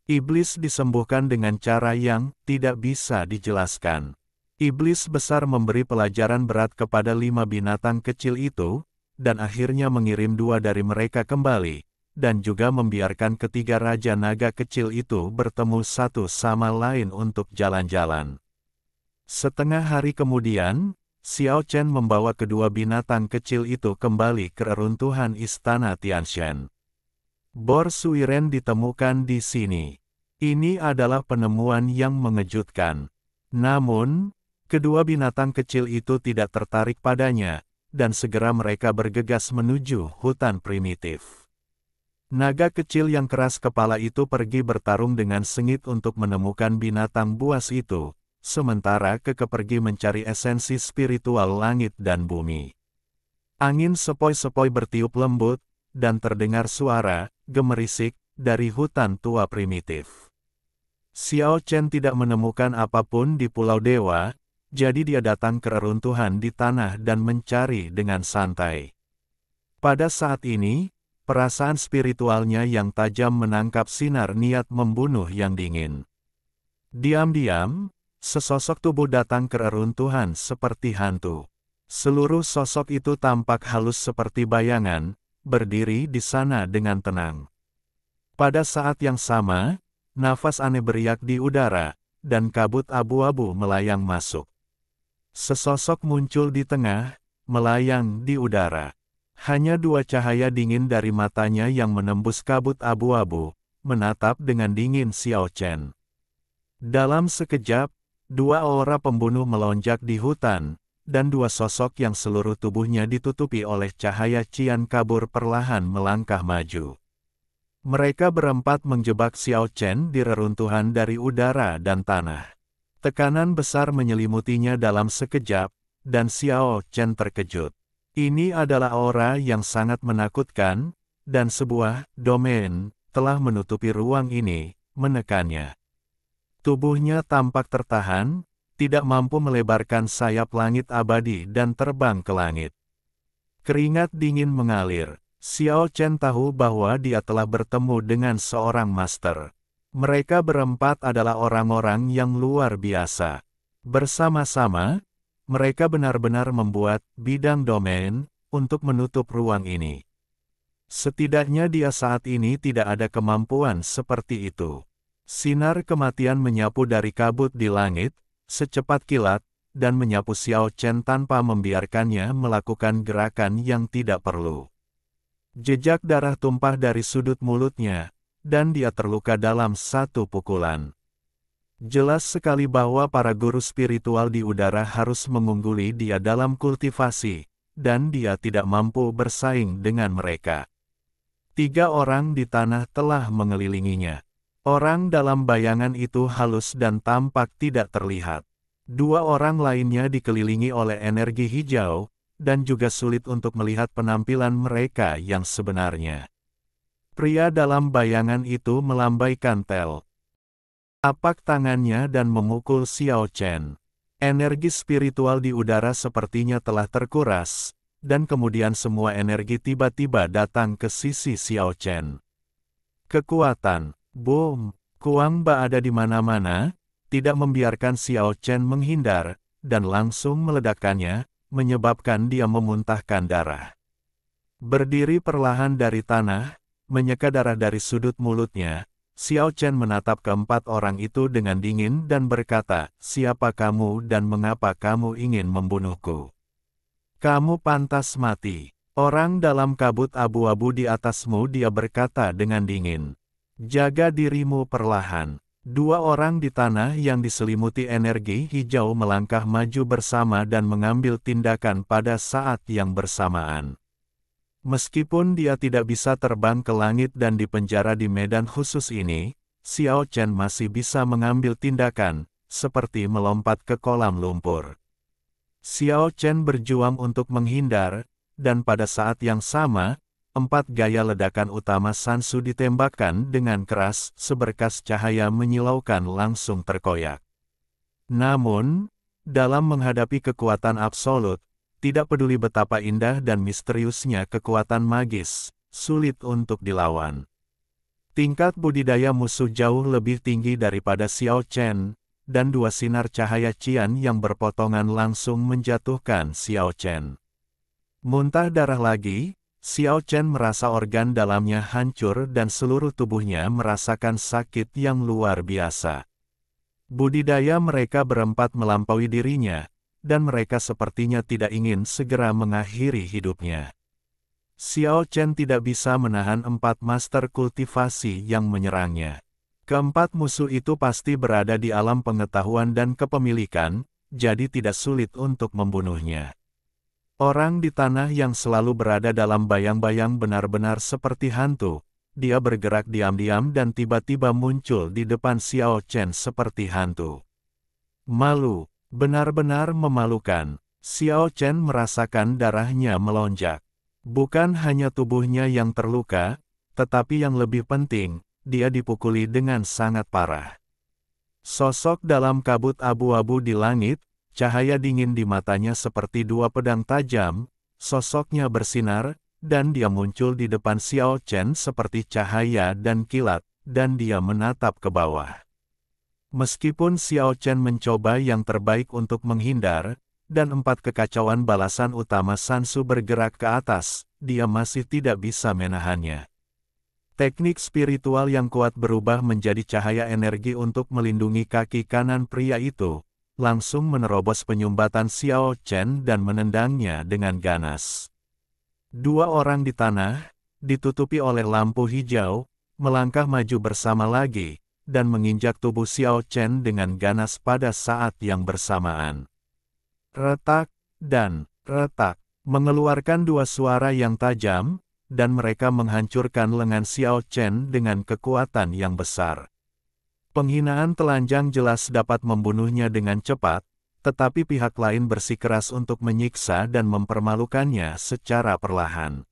Iblis disembuhkan dengan cara yang tidak bisa dijelaskan. Iblis besar memberi pelajaran berat kepada 5 binatang kecil itu, dan akhirnya mengirim 2 dari mereka kembali, dan juga membiarkan ketiga raja naga kecil itu bertemu satu sama lain untuk jalan-jalan. Setengah hari kemudian, Xiao Chen membawa kedua binatang kecil itu kembali ke reruntuhan istana Tianshan. Bor Suiren ditemukan di sini. Ini adalah penemuan yang mengejutkan. Namun, kedua binatang kecil itu tidak tertarik padanya, dan segera mereka bergegas menuju hutan primitif. Naga kecil yang keras kepala itu pergi bertarung dengan sengit untuk menemukan binatang buas itu, sementara Keke pergi mencari esensi spiritual langit dan bumi. Angin sepoi-sepoi bertiup lembut, dan terdengar suara gemerisik dari hutan tua primitif. Xiao Chen tidak menemukan apapun di Pulau Dewa, jadi dia datang ke reruntuhan di tanah dan mencari dengan santai. Pada saat ini, perasaan spiritualnya yang tajam menangkap sinar niat membunuh yang dingin. Diam-diam, sesosok tubuh datang ke reruntuhan seperti hantu. Seluruh sosok itu tampak halus seperti bayangan, berdiri di sana dengan tenang. Pada saat yang sama, nafas aneh beriak di udara, dan kabut abu-abu melayang masuk. Sesosok muncul di tengah, melayang di udara. Hanya 2 cahaya dingin dari matanya yang menembus kabut abu-abu, menatap dengan dingin Xiao Chen. Dalam sekejap, 2 aura pembunuh melonjak di hutan, dan 2 sosok yang seluruh tubuhnya ditutupi oleh cahaya cian kabur perlahan melangkah maju. Mereka berempat menjebak Xiao Chen di reruntuhan dari udara dan tanah. Tekanan besar menyelimutinya dalam sekejap, dan Xiao Chen terkejut. Ini adalah aura yang sangat menakutkan, dan sebuah domain telah menutupi ruang ini, menekannya. Tubuhnya tampak tertahan, tidak mampu melebarkan sayap langit abadi dan terbang ke langit. Keringat dingin mengalir. Xiao Chen tahu bahwa dia telah bertemu dengan seorang master. Mereka berempat adalah orang-orang yang luar biasa. Bersama-sama, mereka benar-benar membuat bidang domain untuk menutup ruang ini. Setidaknya dia saat ini tidak ada kemampuan seperti itu. Sinar kematian menyapu dari kabut di langit, secepat kilat, dan menyapu Xiao Chen tanpa membiarkannya melakukan gerakan yang tidak perlu. Jejak darah tumpah dari sudut mulutnya, dan dia terluka dalam satu pukulan. Jelas sekali bahwa para guru spiritual di udara harus mengungguli dia dalam kultivasi, dan dia tidak mampu bersaing dengan mereka. 3 orang di tanah telah mengelilinginya. Orang dalam bayangan itu halus dan tampak tidak terlihat. 2 orang lainnya dikelilingi oleh energi hijau, dan juga sulit untuk melihat penampilan mereka yang sebenarnya. Pria dalam bayangan itu melambaikan telapak tangannya dan memukul Xiao Chen. Energi spiritual di udara sepertinya telah terkuras, dan kemudian semua energi tiba-tiba datang ke sisi Xiao Chen. Kekuatan, boom, Kuang Ba ada di mana-mana, tidak membiarkan Xiao Chen menghindar, dan langsung meledakkannya, menyebabkan dia memuntahkan darah. Berdiri perlahan dari tanah, menyeka darah dari sudut mulutnya, Xiao Chen menatap keempat orang itu dengan dingin dan berkata, "Siapa kamu dan mengapa kamu ingin membunuhku? Kamu pantas mati." Orang dalam kabut abu-abu di atasmu, dia berkata dengan dingin. "Jaga dirimu perlahan." 2 orang di tanah yang diselimuti energi hijau melangkah maju bersama dan mengambil tindakan pada saat yang bersamaan. Meskipun dia tidak bisa terbang ke langit dan dipenjara di medan khusus ini, Xiao Chen masih bisa mengambil tindakan, seperti melompat ke kolam lumpur. Xiao Chen berjuang untuk menghindar, dan pada saat yang sama, 4 gaya ledakan utama Sansu ditembakkan dengan keras, seberkas cahaya menyilaukan langsung terkoyak. Namun, dalam menghadapi kekuatan absolut, tidak peduli betapa indah dan misteriusnya kekuatan magis, sulit untuk dilawan. Tingkat budidaya musuh jauh lebih tinggi daripada Xiao Chen, dan dua sinar cahaya Qian yang berpotongan langsung menjatuhkan Xiao Chen. Muntah darah lagi, Xiao Chen merasa organ dalamnya hancur dan seluruh tubuhnya merasakan sakit yang luar biasa. Budidaya mereka berempat melampaui dirinya, dan mereka sepertinya tidak ingin segera mengakhiri hidupnya. Xiao Chen tidak bisa menahan 4 master kultivasi yang menyerangnya. Keempat musuh itu pasti berada di alam pengetahuan dan kepemilikan, jadi tidak sulit untuk membunuhnya. Orang di tanah yang selalu berada dalam bayang-bayang benar-benar seperti hantu. Dia bergerak diam-diam dan tiba-tiba muncul di depan Xiao Chen seperti hantu. Malu, benar-benar memalukan. Xiao Chen merasakan darahnya melonjak. Bukan hanya tubuhnya yang terluka, tetapi yang lebih penting, dia dipukuli dengan sangat parah. Sosok dalam kabut abu-abu di langit, cahaya dingin di matanya seperti dua pedang tajam, sosoknya bersinar, dan dia muncul di depan Xiao Chen seperti cahaya dan kilat, dan dia menatap ke bawah. Meskipun Xiao Chen mencoba yang terbaik untuk menghindar, dan 4 kekacauan balasan utama Sansu bergerak ke atas, dia masih tidak bisa menahannya. Teknik spiritual yang kuat berubah menjadi cahaya energi untuk melindungi kaki kanan pria itu, langsung menerobos penyumbatan Xiao Chen dan menendangnya dengan ganas. Dua orang di tanah, ditutupi oleh lampu hijau, melangkah maju bersama lagi, dan menginjak tubuh Xiao Chen dengan ganas pada saat yang bersamaan. Retak, dan retak, mengeluarkan dua suara yang tajam, dan mereka menghancurkan lengan Xiao Chen dengan kekuatan yang besar. Penghinaan telanjang jelas dapat membunuhnya dengan cepat, tetapi pihak lain bersikeras untuk menyiksa dan mempermalukannya secara perlahan.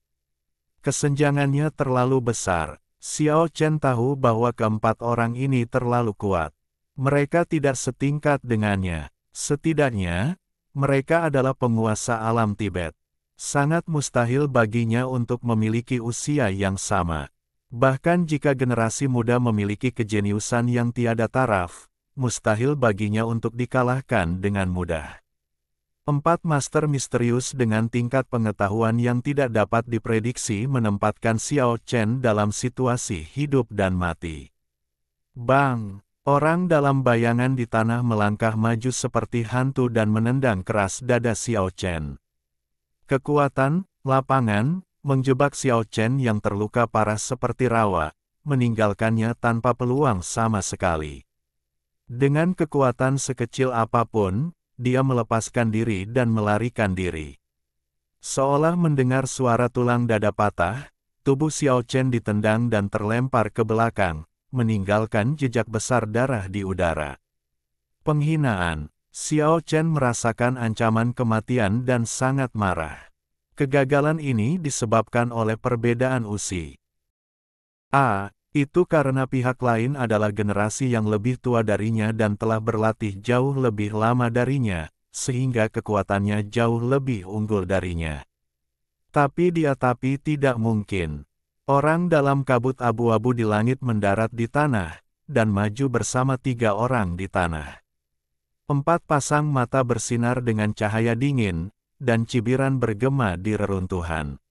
Kesenjangannya terlalu besar. Xiao Chen tahu bahwa keempat orang ini terlalu kuat. Mereka tidak setingkat dengannya. Setidaknya, mereka adalah penguasa alam Tibet. Sangat mustahil baginya untuk memiliki usia yang sama. Bahkan jika generasi muda memiliki kejeniusan yang tiada taraf, mustahil baginya untuk dikalahkan dengan mudah. 4 master misterius dengan tingkat pengetahuan yang tidak dapat diprediksi menempatkan Xiao Chen dalam situasi hidup dan mati. Bang! Orang dalam bayangan di tanah melangkah maju seperti hantu dan menendang keras dada Xiao Chen. Kekuatan, lapangan, menjebak Xiao Chen yang terluka parah seperti rawa, meninggalkannya tanpa peluang sama sekali. Dengan kekuatan sekecil apapun, dia melepaskan diri dan melarikan diri. Seolah mendengar suara tulang dada patah, tubuh Xiao Chen ditendang dan terlempar ke belakang, meninggalkan jejak besar darah di udara. Penghinaan. Xiao Chen merasakan ancaman kematian dan sangat marah. Kegagalan ini disebabkan oleh perbedaan usia. Itu karena pihak lain adalah generasi yang lebih tua darinya dan telah berlatih jauh lebih lama darinya, sehingga kekuatannya jauh lebih unggul darinya. Tapi tidak mungkin. Orang dalam kabut abu-abu di langit mendarat di tanah, dan maju bersama 3 orang di tanah. 4 pasang mata bersinar dengan cahaya dingin, dan cibiran bergema di reruntuhan.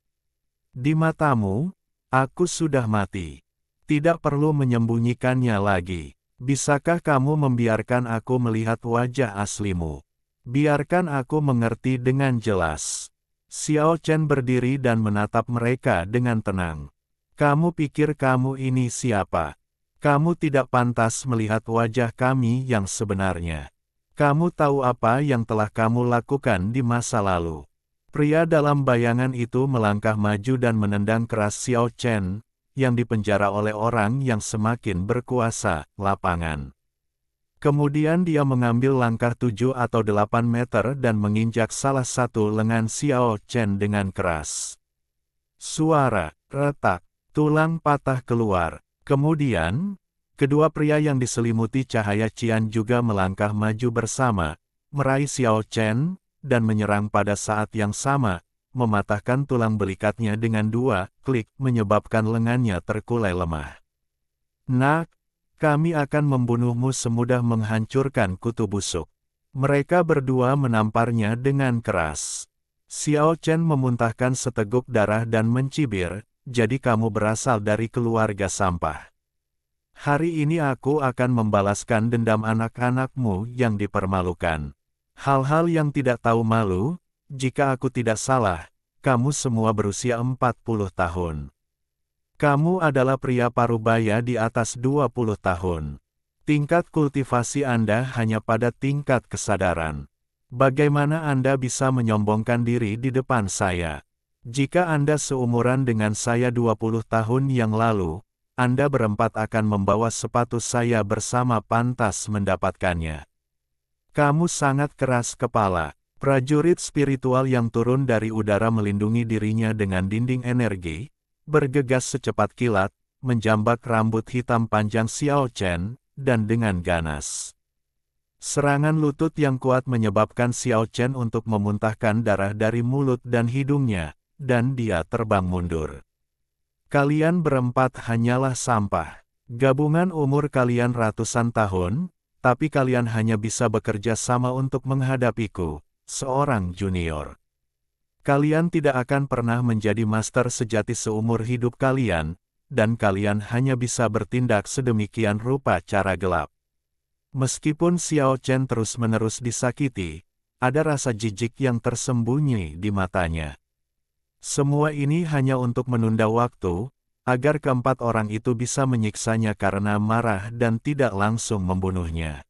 Di matamu, aku sudah mati. Tidak perlu menyembunyikannya lagi. Bisakah kamu membiarkan aku melihat wajah aslimu? Biarkan aku mengerti dengan jelas. Xiao Chen berdiri dan menatap mereka dengan tenang. Kamu pikir kamu ini siapa? Kamu tidak pantas melihat wajah kami yang sebenarnya. Kamu tahu apa yang telah kamu lakukan di masa lalu. Pria dalam bayangan itu melangkah maju dan menendang keras Xiao Chen, yang dipenjara oleh orang yang semakin berkuasa, lapangan. Kemudian dia mengambil langkah 7 atau 8 meter dan menginjak salah satu lengan Xiao Chen dengan keras. Suara, retak. Tulang patah keluar. Kemudian, kedua pria yang diselimuti cahaya Qian juga melangkah maju bersama, meraih Xiao Chen, dan menyerang pada saat yang sama, mematahkan tulang belikatnya dengan 2 klik menyebabkan lengannya terkulai lemah. Nak, kami akan membunuhmu semudah menghancurkan kutu busuk. Mereka berdua menamparnya dengan keras. Xiao Chen memuntahkan seteguk darah dan mencibir, jadi kamu berasal dari keluarga sampah. Hari ini aku akan membalaskan dendam anak-anakmu yang dipermalukan. Hal-hal yang tidak tahu malu, jika aku tidak salah, kamu semua berusia 40 tahun. Kamu adalah pria parubaya di atas 20 tahun. Tingkat kultivasi Anda hanya pada tingkat kesadaran. Bagaimana Anda bisa menyombongkan diri di depan saya? Jika Anda seumuran dengan saya 20 tahun yang lalu, Anda berempat akan membawa sepatu saya bersama pantas mendapatkannya. Kamu sangat keras kepala. Prajurit spiritual yang turun dari udara melindungi dirinya dengan dinding energi, bergegas secepat kilat, menjambak rambut hitam panjang Xiao Chen, dan dengan ganas. Serangan lutut yang kuat menyebabkan Xiao Chen untuk memuntahkan darah dari mulut dan hidungnya, dan dia terbang mundur. Kalian berempat hanyalah sampah. Gabungan umur kalian ratusan tahun, tapi kalian hanya bisa bekerja sama untuk menghadapiku, seorang junior. Kalian tidak akan pernah menjadi master sejati seumur hidup kalian, dan kalian hanya bisa bertindak sedemikian rupa cara gelap. Meskipun Xiao Chen terus-menerus disakiti, ada rasa jijik yang tersembunyi di matanya. Semua ini hanya untuk menunda waktu, agar keempat orang itu bisa menyiksanya karena marah dan tidak langsung membunuhnya.